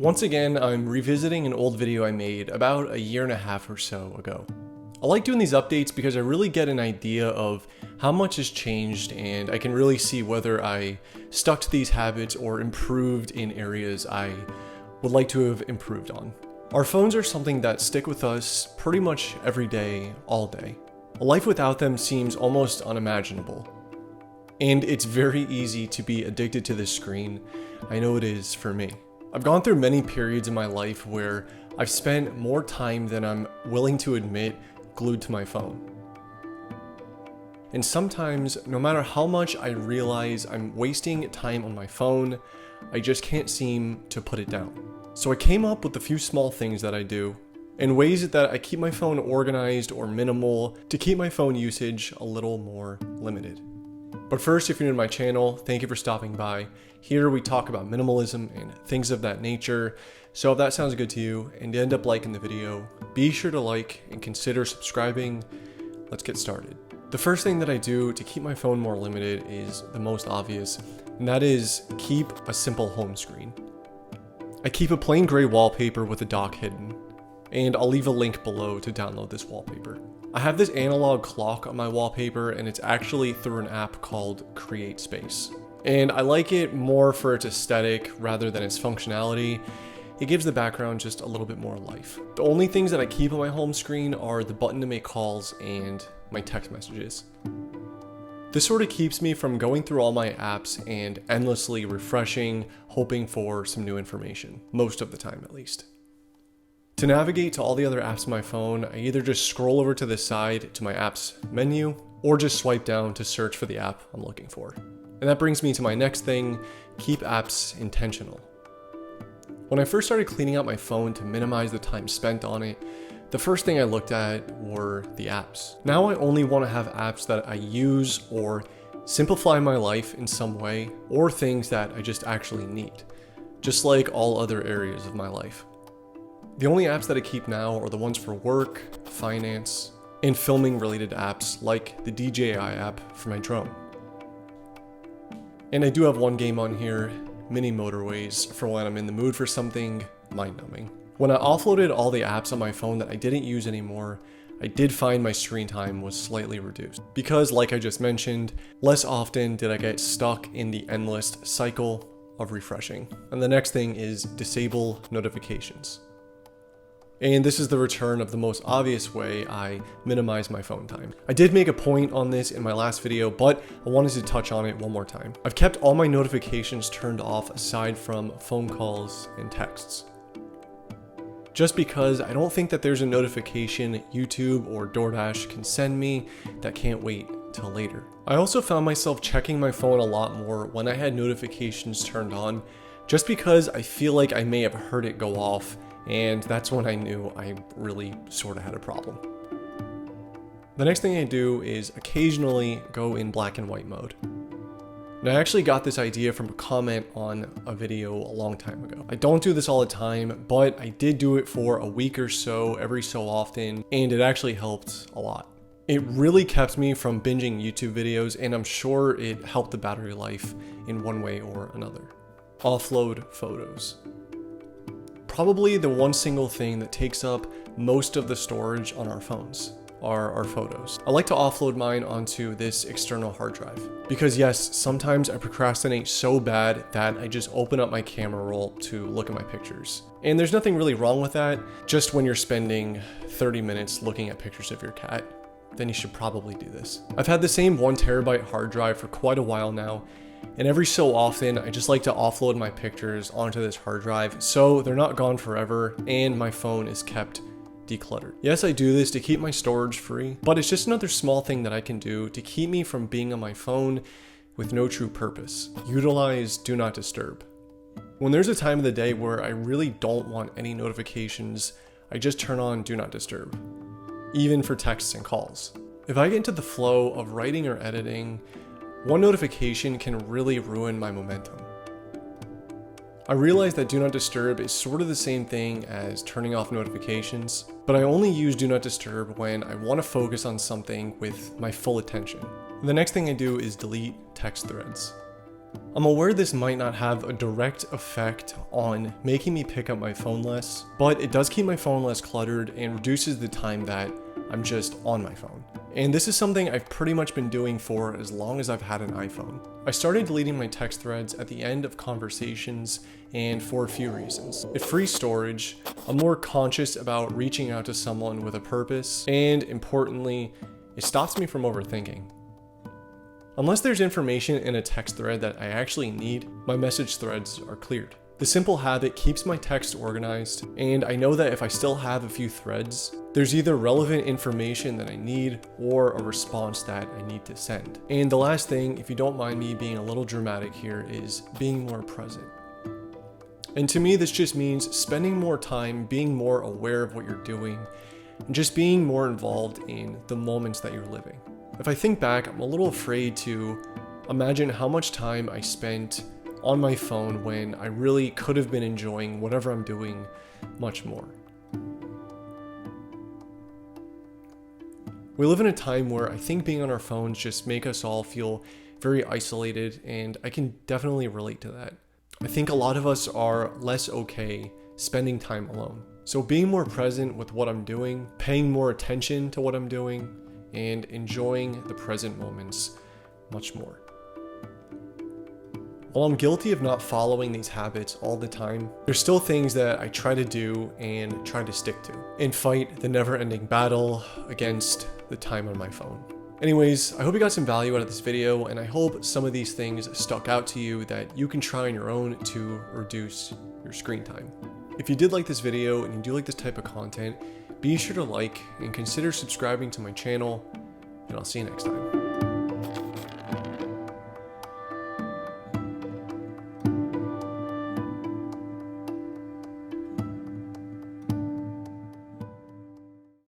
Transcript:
Once again, I'm revisiting an old video I made about a year and a half or so ago. I like doing these updates because I really get an idea of how much has changed, and I can really see whether I stuck to these habits or improved in areas I would like to have improved on. Our phones are something that stick with us pretty much every day, all day. A life without them seems almost unimaginable. And it's very easy to be addicted to this screen. I know it is for me. I've gone through many periods in my life where I've spent more time than I'm willing to admit glued to my phone. And sometimes, no matter how much I realize I'm wasting time on my phone, I just can't seem to put it down. So I came up with a few small things that I do, and ways that I keep my phone organized or minimal to keep my phone usage a little more limited. But first, if you're new to my channel, thank you for stopping by. Here we talk about minimalism and things of that nature. So if that sounds good to you and you end up liking the video, be sure to like and consider subscribing. Let's get started. The first thing that I do to keep my phone more limited is the most obvious, and that is keep a simple home screen. I keep a plain gray wallpaper with a dock hidden, and I'll leave a link below to download this wallpaper. I have this analog clock on my wallpaper, and it's actually through an app called Create Space. And I like it more for its aesthetic rather than its functionality. It gives the background just a little bit more life. The only things that I keep on my home screen are the button to make calls and my text messages. This sort of keeps me from going through all my apps and endlessly refreshing, hoping for some new information, most of the time at least. To navigate to all the other apps on my phone, I either just scroll over to the side to my apps menu, or just swipe down to search for the app I'm looking for. And that brings me to my next thing, keep apps intentional. When I first started cleaning out my phone to minimize the time spent on it, the first thing I looked at were the apps. Now I only want to have apps that I use or simplify my life in some way, or things that I just actually need, just like all other areas of my life. The only apps that I keep now are the ones for work, finance, and filming related apps like the DJI app for my drone. And I do have one game on here, Mini Motorways, for when I'm in the mood for something mind-numbing. When I offloaded all the apps on my phone that I didn't use anymore, I did find my screen time was slightly reduced. Because, like I just mentioned, less often did I get stuck in the endless cycle of refreshing. And the next thing is disable notifications. And this is the return of the most obvious way I minimize my phone time. I did make a point on this in my last video, but I wanted to touch on it one more time. I've kept all my notifications turned off aside from phone calls and texts. Just because I don't think that there's a notification YouTube or DoorDash can send me that can't wait till later. I also found myself checking my phone a lot more when I had notifications turned on, just because I feel like I may have heard it go off, and that's when I knew I really sort of had a problem. The next thing I do is occasionally go in black and white mode. And I actually got this idea from a comment on a video a long time ago. I don't do this all the time, but I did do it for a week or so every so often, and it actually helped a lot. It really kept me from binging YouTube videos, and I'm sure it helped the battery life in one way or another. Offload photos. Probably the one single thing that takes up most of the storage on our phones are our photos. I like to offload mine onto this external hard drive because yes, sometimes I procrastinate so bad that I just open up my camera roll to look at my pictures. And there's nothing really wrong with that, just when you're spending 30 minutes looking at pictures of your cat, then you should probably do this. I've had the same 1 terabyte hard drive for quite a while now, and every so often, I just like to offload my pictures onto this hard drive so they're not gone forever and my phone is kept decluttered. Yes, I do this to keep my storage free, but it's just another small thing that I can do to keep me from being on my phone with no true purpose. Utilize Do Not Disturb. When there's a time of the day where I really don't want any notifications, I just turn on Do Not Disturb, even for texts and calls. If I get into the flow of writing or editing, one notification can really ruin my momentum. I realize that Do Not Disturb is sort of the same thing as turning off notifications, but I only use Do Not Disturb when I want to focus on something with my full attention. The next thing I do is delete text threads. I'm aware this might not have a direct effect on making me pick up my phone less, but it does keep my phone less cluttered and reduces the time that I'm just on my phone. And this is something I've pretty much been doing for as long as I've had an iPhone. I started deleting my text threads at the end of conversations, and for a few reasons. It frees storage, I'm more conscious about reaching out to someone with a purpose, and importantly, it stops me from overthinking. Unless there's information in a text thread that I actually need, my message threads are cleared. The simple habit keeps my text organized, and I know that if I still have a few threads, there's either relevant information that I need or a response that I need to send. And the last thing, if you don't mind me being a little dramatic here, is being more present. And to me, this just means spending more time being more aware of what you're doing, and just being more involved in the moments that you're living. If I think back, I'm a little afraid to imagine how much time I spent on my phone when I really could have been enjoying whatever I'm doing much more. We live in a time where I think being on our phones just make us all feel very isolated, and I can definitely relate to that. I think a lot of us are less okay spending time alone. So being more present with what I'm doing, paying more attention to what I'm doing, and enjoying the present moments much more. While I'm guilty of not following these habits all the time, there's still things that I try to do and try to stick to, and fight the never-ending battle against the time on my phone. Anyways, I hope you got some value out of this video, and I hope some of these things stuck out to you that you can try on your own to reduce your screen time. If you did like this video and you do like this type of content, be sure to like and consider subscribing to my channel, and I'll see you next time.